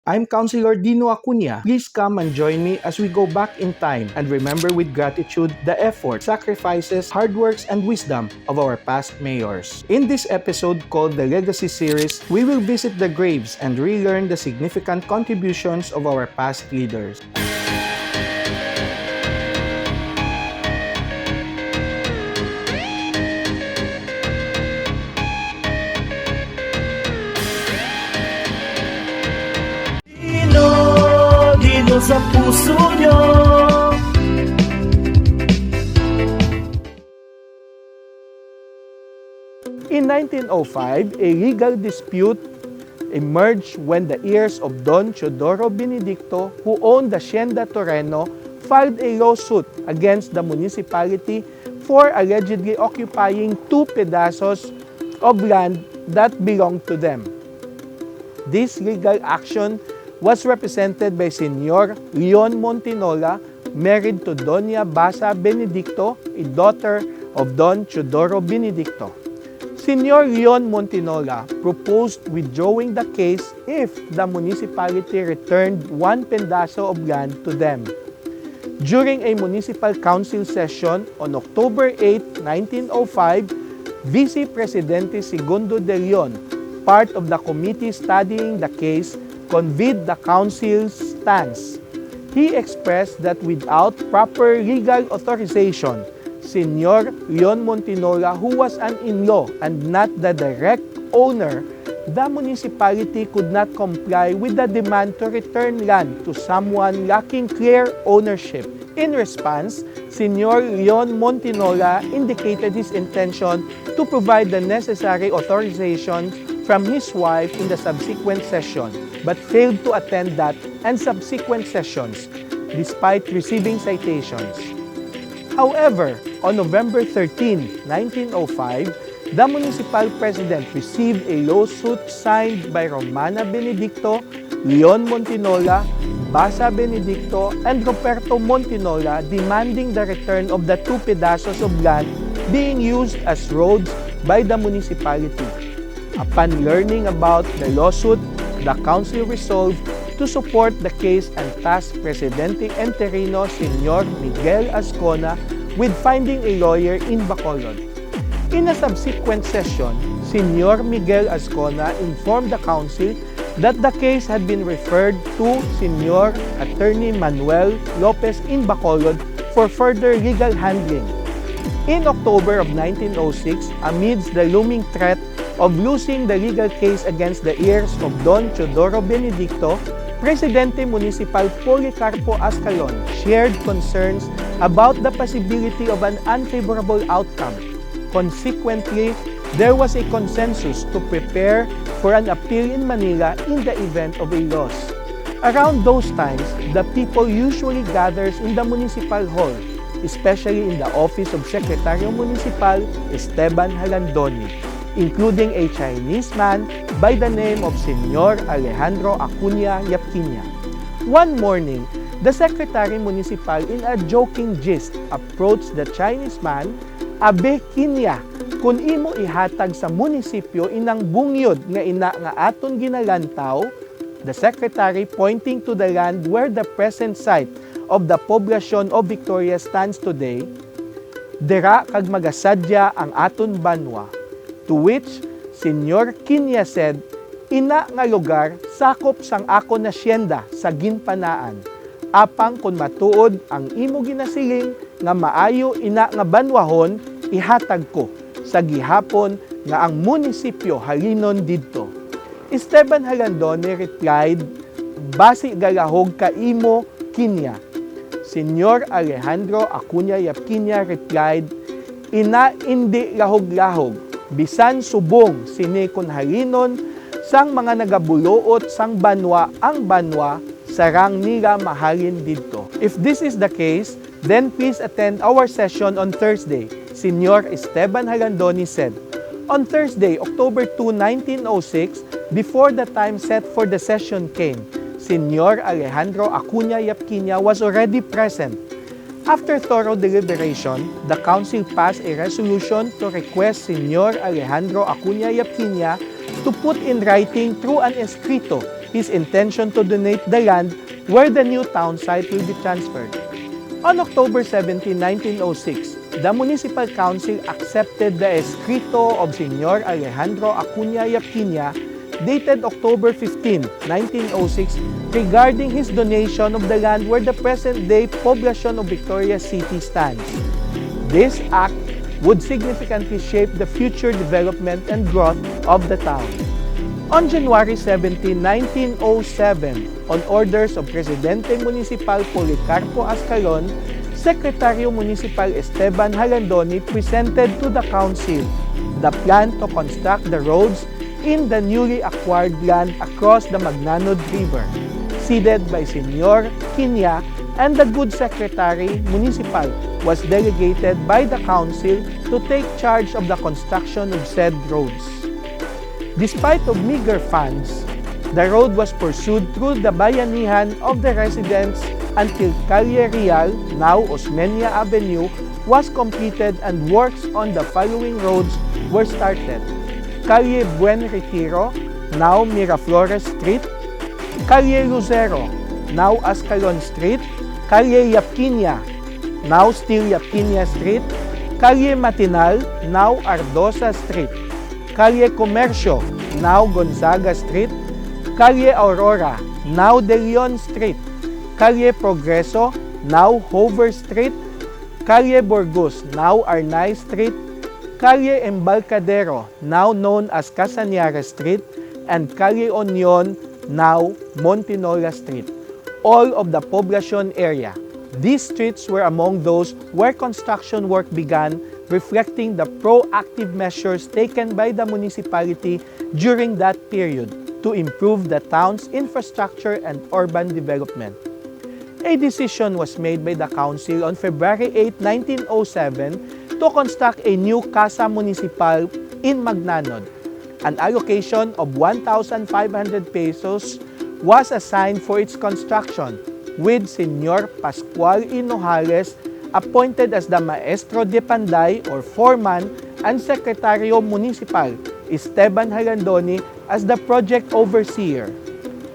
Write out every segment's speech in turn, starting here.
I'm Councilor Dino Acuña. Please come and join me as we go back in time and remember with gratitude the effort, sacrifices, hard works, and wisdom of our past mayors. In this episode called the Legacy Series, we will visit the graves and relearn the significant contributions of our past leaders. Dino sa puso nyo. In 1905, a legal dispute emerged when the heirs of Don Teodoro Benedicto, who owned the Hacienda Torreno, filed a lawsuit against the municipality for allegedly occupying 2 pedazos of land that belonged to them. This legal action was represented by Senyor Leon Montinola, married to Doña Basa Benedicto, a daughter of Don Teodoro Benedicto. Senyor Leon Montinola proposed withdrawing the case if the municipality returned 1 pedazo of land to them. During a municipal council session on October 8, 1905, Vice Presidente Segundo de Leon, part of the committee studying the case, conveyed the council's stance. He expressed that without proper legal authorization, Senyor Leon Montinola, who was an in-law and not the direct owner, the municipality could not comply with the demand to return land to someone lacking clear ownership. In response, Senyor Leon Montinola indicated his intention to provide the necessary authorizations from his wife in the subsequent session, but failed to attend that and subsequent sessions, despite receiving citations. However, on November 13, 1905, the municipal president received a lawsuit signed by Romana Benedicto, Leon Montinola, Basa Benedicto, and Roberto Montinola demanding the return of the 2 pedazos of land being used as roads by the municipality. Upon learning about the lawsuit, the council resolved to support the case and tasked Presidente Interino Senyor Miguel Ascona with finding a lawyer in Bacolod. In a subsequent session, Senyor Miguel Ascona informed the council that the case had been referred to Senyor Attorney Manuel Lopez in Bacolod for further legal handling. In October of 1906, amidst the looming threat of losing the legal case against the heirs of Don Teodoro Benedicto, Presidente Municipal Policarpo Ascalon shared concerns about the possibility of an unfavorable outcome. Consequently, there was a consensus to prepare for an appeal in Manila in the event of a loss. Around those times, the people usually gathers in the municipal hall, especially in the office of Secretario Municipal Esteban Jalandoni, including a Chinese man by the name of Senyor Alejandro Acuña Yapquiña. One morning, the Secretary Municipal in a joking gist approached the Chinese man, "Abe Kinya, kun imo ihatag sa munisipyo inang bungyod nga ina nga aton ginalantaw," the Secretary pointing to the land where the present site of the poblasyon of Victoria stands today, "dira kag magasadya ang aton banwa." To which Senyor Kinya said, "Ina nga lugar sakop sang ako na hacienda sa ginpanaan. Apang kun matuod ang imo ginasiling nga maayo ina nga banwahon, ihatag ko sa gihapon nga ang munisipyo halinon didto." Esteban Jalandoni replied, "Basi galahog ka imo, Kinya." Senyor Alejandro Acuña Yapquiña replied, "Ina indi lahog-lahog. Bisan subong sini kun halinon sang mga nagabuluot sang banwa ang banwa sarang nila mahalin didto." If this is the case, then please attend our session on Thursday, Senyor Esteban Jalandoni said. On Thursday, October 2, 1906, before the time set for the session came, Senyor Alejandro Acuña Yapquiña was already present. After thorough deliberation, the council passed a resolution to request Senyor Alejandro Acuña Yapquiña to to put in writing through an escrito his intention to donate the land where the new town site will be transferred. On October 17, 1906, the Municipal Council accepted the escrito of Señor Alejandro Acuña Yapiña dated October 15, 1906 regarding his donation of the land where the present-day poblacion of Victoria City stands. This act would significantly shape the future development and growth of the town. On January 17, 1907, on orders of Presidente Municipal Policarpo Ascalon, Secretario Municipal Esteban Jalandoni presented to the Council the plan to construct the roads in the newly acquired land across the Magnanod River, seeded by Señor Quiña, and the good Secretary Municipal was delegated by the Council to take charge of the construction of said roads. Despite of meager funds, the road was pursued through the bayanihan of the residents until Calle Real, now Osmeña Avenue, was completed and works on the following roads were started. Calle Buen Retiro, now Miraflores Street, Calle Lucero, now Ascalon Street, Calle Yapiña, now still Yapiña Street, Calle Matinal, now Ardosa Street, Calle Comercio, now Gonzaga Street, Calle Aurora, now De Leon Street, Calle Progreso, now Hover Street, Calle Burgos, now Arnay Street, Calle Embarcadero, now known as Casañara Street, and Calle Union, now Montinola Street, all of the poblacion area. These streets were among those where construction work began, reflecting the proactive measures taken by the municipality during that period to improve the town's infrastructure and urban development. A decision was made by the Council on February 8, 1907 to construct a new Casa Municipal in Magnanod. An allocation of 1,500 pesos was assigned for its construction, with Señor Pascual Hinojales appointed as the Maestro de Panday or foreman and Secretario Municipal, Esteban Jalandoni, as the project overseer.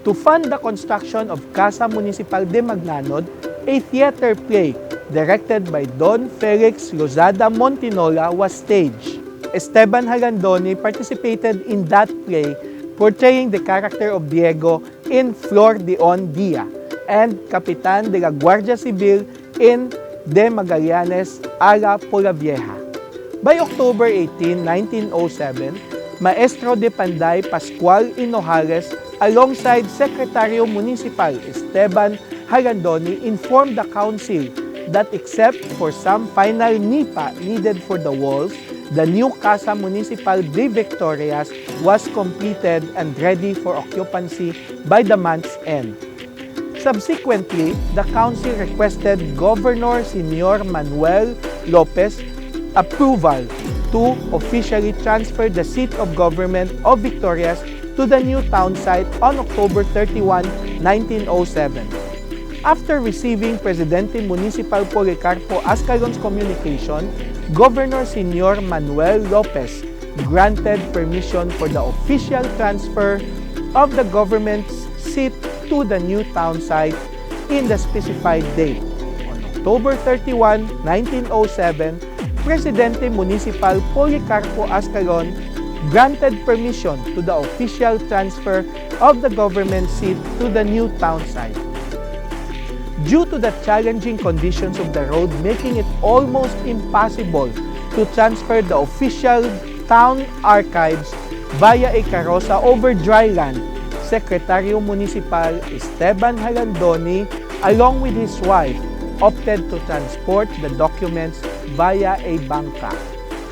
To fund the construction of Casa Municipal de Magnanod, a theater play directed by Don Felix Lozada Montinola was staged. Esteban Jalandoni participated in that play, portraying the character of Diego in Flor de Dia and Capitan de la Guardia Civil in De Magallanes a la Polavieja. By October 18, 1907, Maestro de Panday Pascual Hinojales alongside Secretario Municipal Esteban Jalandoni informed the Council that except for some final nipa needed for the walls, the new Casa Municipal de Victorias was completed and ready for occupancy by the month's end. Subsequently, the Council requested Governor Señor Manuel Lopez approval to officially transfer the seat of government of Victorias to the new town site on October 31, 1907. After receiving Presidente Municipal Policarpo Ascalon's communication, Governor Señor Manuel Lopez granted permission for the official transfer of the government's seat to the new town site in the specified date. On October 31, 1907, Presidente Municipal Policarpo Ascalon granted permission to the official transfer of the government seat to the new town site. Due to the challenging conditions of the road making it almost impossible to transfer the official town archives via a carroza over dry land, Secretario Municipal Esteban Jalandoni, along with his wife, opted to transport the documents via a bangka,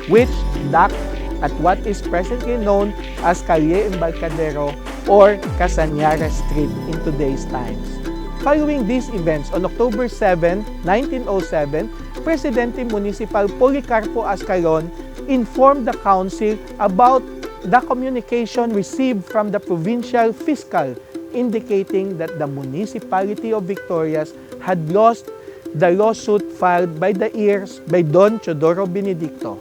which docked at what is presently known as Calle Embarcadero or Casañara Street in today's times. Following these events, on October 7, 1907, Presidente Municipal Policarpo Ascalon informed the Council about the communication received from the provincial fiscal indicating that the municipality of Victorias had lost the lawsuit filed by the heirs by Don Teodoro Benedicto.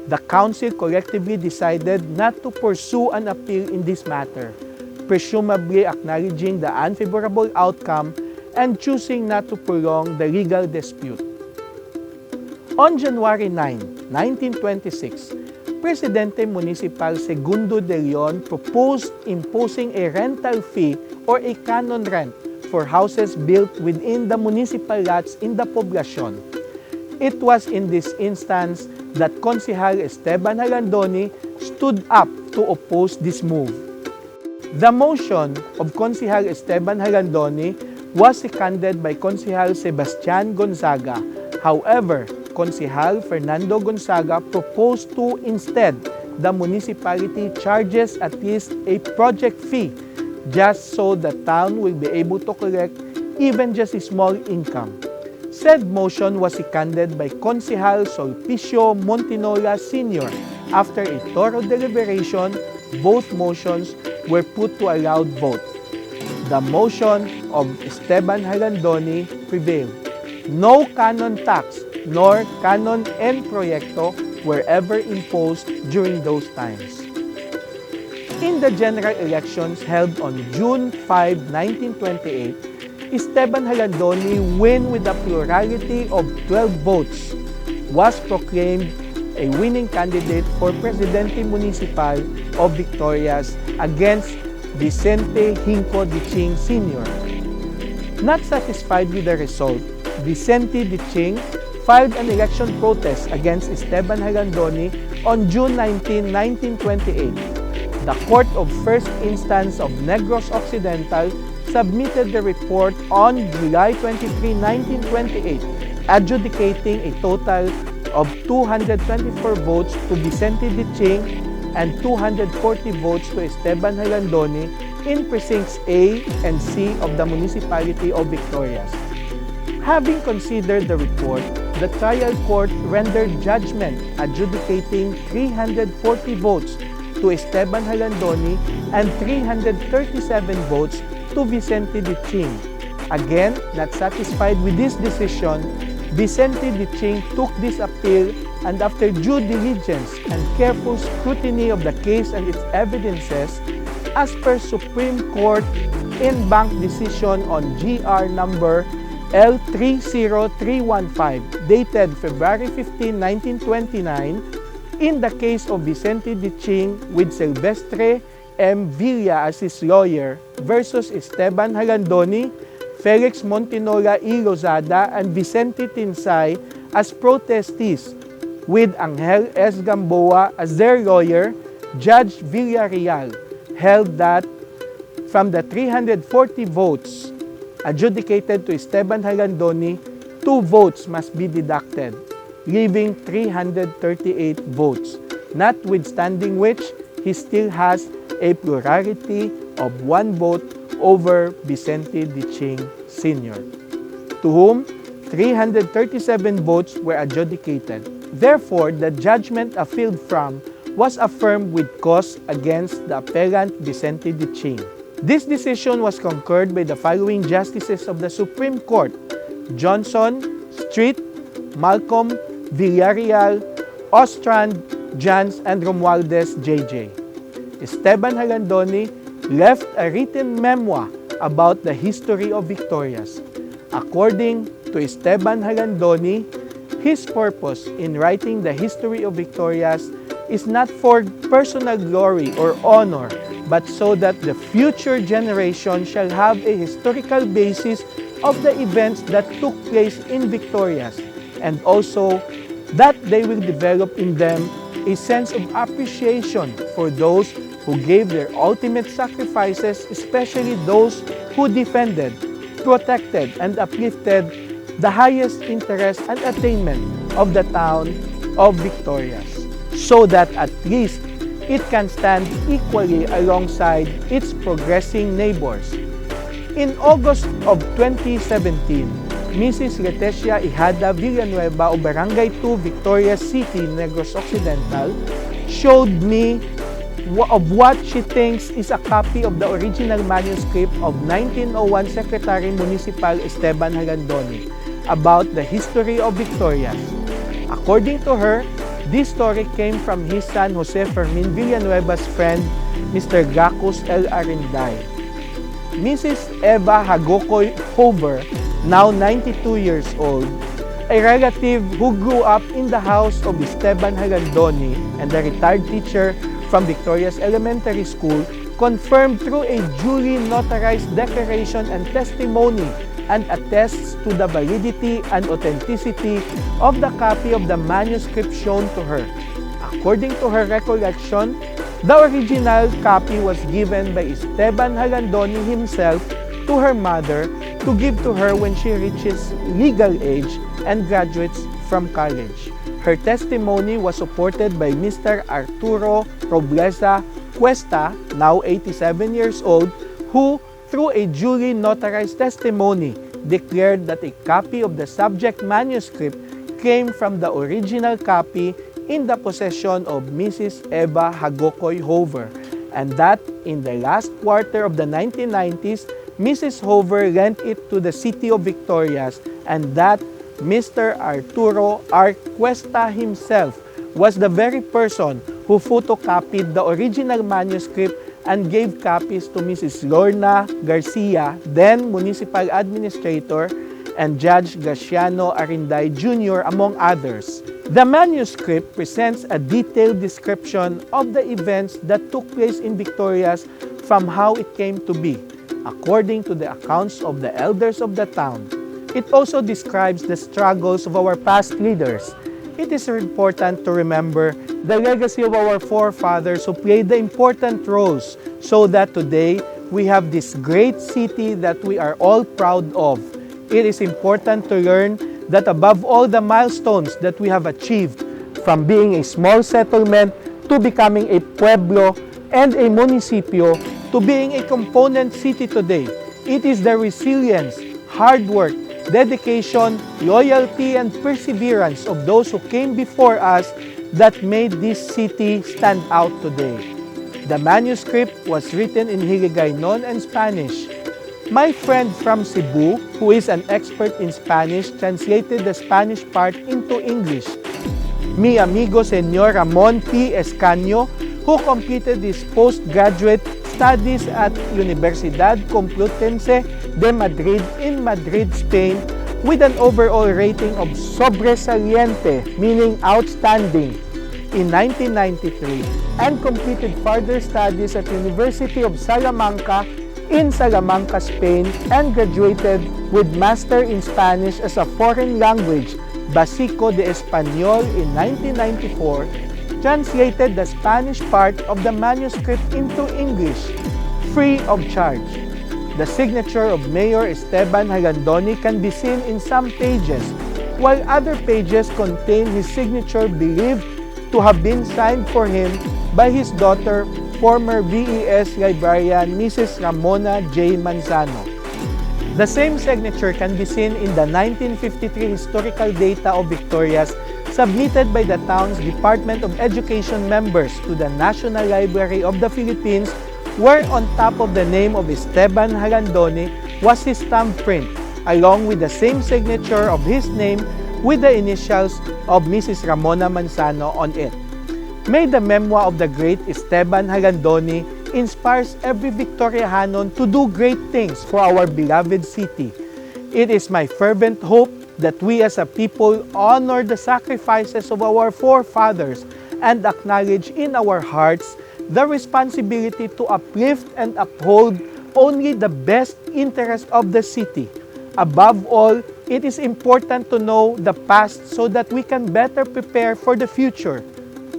The council collectively decided not to pursue an appeal in this matter, presumably acknowledging the unfavorable outcome and choosing not to prolong the legal dispute. On January 9, 1926, Presidente Municipal Segundo de Leon proposed imposing a rental fee or a canon rent for houses built within the municipal lots in the poblacion. It was in this instance that Konsehal Esteban Jalandoni stood up to oppose this move. The motion of Konsehal Esteban Jalandoni was seconded by Konsehal Sebastian Gonzaga. However, Konsehal Fernando Gonzaga proposed to instead the municipality charges at least a project fee just so the town will be able to collect even just a small income. Said motion was seconded by Konsehal Sulpicio Montinola Sr. After a thorough deliberation, both motions were put to a loud vote. The motion of Esteban Jalandoni prevailed. No canon tax nor canon en proyecto were ever imposed during those times. In the general elections held on June 5, 1928, Esteban Jalandoni, win with a plurality of 12 votes, was proclaimed a winning candidate for Presidente Municipal of Victorias against Vicente Hinco Diching Sr. Not satisfied with the result, Vicente Diching filed an election protest against Esteban Jalandoni on June 19, 1928. The Court of First Instance of Negros Occidental submitted the report on July 23, 1928, adjudicating a total of 224 votes to Vicente Diching and 240 votes to Esteban Jalandoni in precincts A and C of the Municipality of Victorias. Having considered the report, the trial court rendered judgment adjudicating 340 votes to Esteban Jalandoni and 337 votes to Vicente Diching. Again, not satisfied with this decision, Vicente Diching took this appeal and after due diligence and careful scrutiny of the case and its evidences, as per Supreme Court en banc decision on GR number L30315 dated February 15, 1929, in the case of Vicente Diching with Silvestre M. Villa as his lawyer versus Esteban Jalandoni, Felix Montinola y Lozada, and Vicente Tinsay as protestees with Angel S. Gamboa as their lawyer, Judge Villarreal held that from the 340 votes adjudicated to Esteban Jalandoni, 2 votes must be deducted, leaving 338 votes, notwithstanding which he still has a plurality of 1 vote over Vicente Diching Sr., to whom 337 votes were adjudicated. Therefore, the judgment appealed from was affirmed with cause against the appellant Vicente Diching. This decision was concurred by the following justices of the Supreme Court: Johnson, Street, Malcolm, Villarreal, Ostrand, Jans, and Romualdez J.J. Esteban Jalandoni left a written memoir about the history of Victorias. According to Esteban Jalandoni, his purpose in writing the history of Victorias is not for personal glory or honor, but so that the future generation shall have a historical basis of the events that took place in Victorias, and also that they will develop in them a sense of appreciation for those who gave their ultimate sacrifices, especially those who defended, protected, and uplifted the highest interest and attainment of the town of Victorias, so that at least it can stand equally alongside its progressing neighbors. In August of 2017, Mrs. Leticia Ihada Villanueva of Barangay 2, Victoria City, Negros Occidental, showed me of what she thinks is a copy of the original manuscript of 1901 Secretary Municipal Esteban Jalandoni about the history of Victorias. According to her, This story came from his son Jose Fermin Villanueva's friend, Mr. Gacus L. Arinday. Mrs. Eva Hagokoy Hover, now 92 years old, a relative who grew up in the house of Esteban Jalandoni and the retired teacher from Victoria's Elementary School, confirmed through a duly notarized declaration and testimony and attests to the validity and authenticity of the copy of the manuscript shown to her. According to her recollection, the original copy was given by Esteban Jalandoni himself to her mother to give to her when she reaches legal age and graduates from college. Her testimony was supported by Mr. Arturo Robleza Cuesta, now 87 years old, who, through a duly notarized testimony, declared that a copy of the subject manuscript came from the original copy in the possession of Mrs. Eva Hagokoy Hover, and that in the last quarter of the 1990s, Mrs. Hover lent it to the city of Victorias, and that Mr. Arturo R. Cuesta himself was the very person who photocopied the original manuscript and gave copies to Mrs. Lorna Garcia, then Municipal Administrator, and Judge Graciano Arinday Jr., among others. The manuscript presents a detailed description of the events that took place in Victorias from how it came to be, according to the accounts of the elders of the town. It also describes the struggles of our past leaders. It is important to remember the legacy of our forefathers who played the important roles so that today we have this great city that we are all proud of. It is important to learn that above all the milestones that we have achieved, from being a small settlement to becoming a pueblo and a municipio to being a component city today, it is the resilience, hard work, dedication, loyalty, and perseverance of those who came before us that made this city stand out today. The manuscript was written in Hiligaynon and Spanish. My friend from Cebu, who is an expert in Spanish, translated the Spanish part into English. Mi amigo Señor Ramon P. Escaño, who completed his postgraduate studies at Universidad Complutense de Madrid in Madrid, Spain, with an overall rating of sobresaliente, meaning outstanding, in 1993, and completed further studies at University of Salamanca in Salamanca, Spain, and graduated with Master in Spanish as a foreign language, Básico de Español, in 1994, translated the Spanish part of the manuscript into English, free of charge. The signature of Mayor Esteban Jalandoni can be seen in some pages, while other pages contain his signature believed to have been signed for him by his daughter, former VES librarian Mrs. Ramona J. Manzano. The same signature can be seen in the 1953 historical data of Victorias submitted by the town's Department of Education members to the National Library of the Philippines, where on top of the name of Esteban Jalandoni was his thumbprint, along with the same signature of his name with the initials of Mrs. Ramona Manzano on it. May the memoir of the great Esteban Jalandoni inspires every Victoriahanon to do great things for our beloved city. It is my fervent hope that we as a people honor the sacrifices of our forefathers and acknowledge in our hearts the responsibility to uplift and uphold only the best interest of the city. Above all, it is important to know the past so that we can better prepare for the future.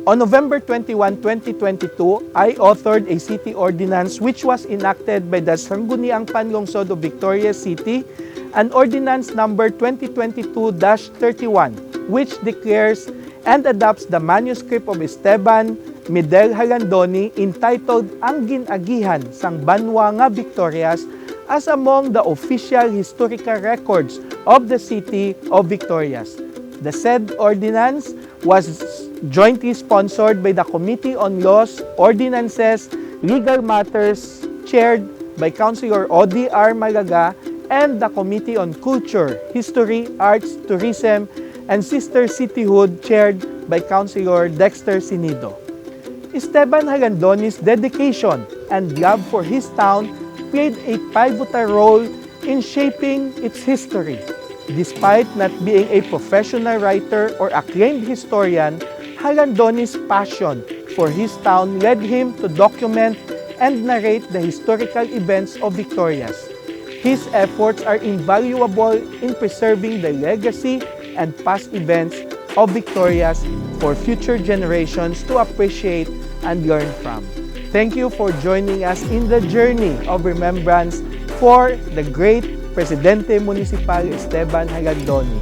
On November 21, 2022, I authored a city ordinance which was enacted by the Sangguniang Panlungsod of Victoria City, an ordinance number 2022-31, which declares and adopts the manuscript of Esteban Medel Jalandoni entitled Ang Ginagihan sang Banwa nga Victorias as among the official historical records of the city of Victorias. The said ordinance was jointly sponsored by the Committee on Laws, Ordinances, Legal Matters, chaired by Councilor Odi R. Malaga, and the Committee on Culture, History, Arts, Tourism, and Sister Cityhood, chaired by Councilor Dexter Sinido. Esteban Jalandoni's dedication and love for his town played a pivotal role in shaping its history. Despite not being a professional writer or acclaimed historian, Jalandoni's passion for his town led him to document and narrate the historical events of Victorias. His efforts are invaluable in preserving the legacy and past events of Victorias for future generations to appreciate and learn from. Thank you for joining us in the journey of remembrance for the great Presidente Municipal Esteban Jalandoni.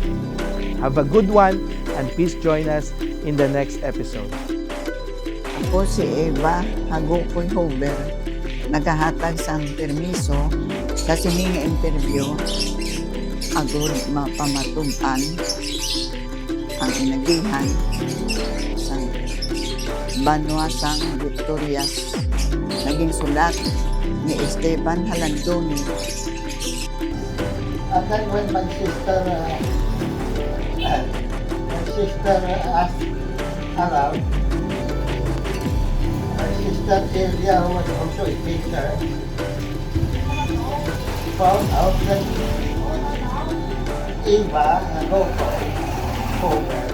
Have a good one and please join us in the next episode. Ako si Eva Hagokoy Hober, naghahatag sa permiso sa sining interview agud mapamatuban ang inagihan sa Banwasang Victorias. Naging sulat ni Esteban Jalandoni. And then when my sister asked around, my sister Elia, who was also a teacher, found out that Eva, a local Homer,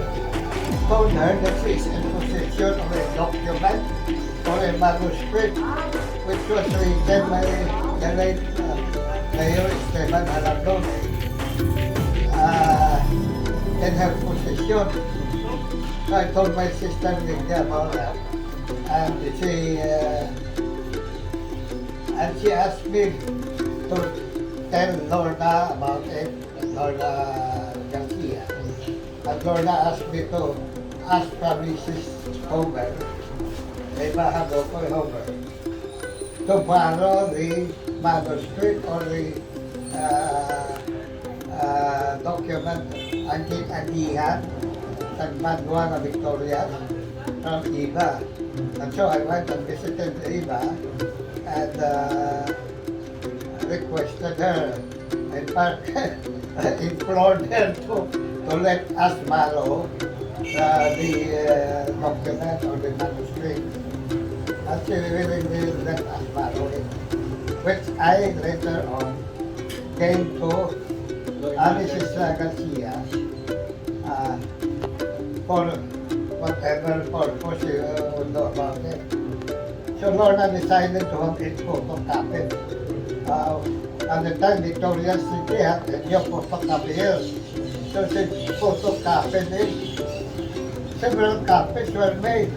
told her that she is in possession of a document or a manuscript which was written by the late Mayor Esteban Jalandoni in her possession. So I told my sister Lydia about that, and she asked me to tell Lorna about it, Lorna Garcia. And Lorna asked me to ask Mrs. Homer, Eva Hagokoy Homer, to borrow the manuscript or the document ang kinagihan ng Manual na Victorias from Eva. And so I went and visited Eva and requested her, in fact, implored her to let us borrow the document or the manuscript. And she really did let us borrow it, which I later on came to Mrs. Garcia for whatever purpose she would know about it. So Lorna decided to have it photocopied. At the time, Victoria City had a new photocopier. So she photocopied it. Several copies were made.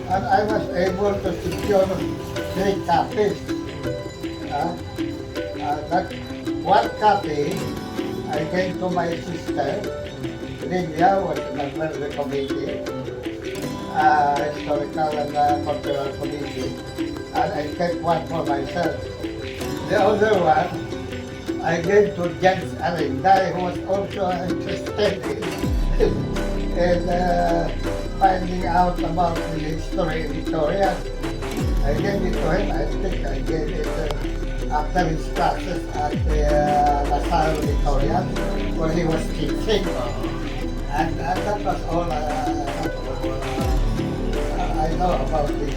And I was able to secure 3 copies. That one copy I gave to my sister. Lydia was a member of the committee, historical and cultural committee, and I kept one for myself. The other one I gave to Jens Arendai, who was also interested in finding out about the history of Victoria. I gave it to him. I think I gave it after his classes at the LaSalle Victoria, where he was teaching. And that was all I know about this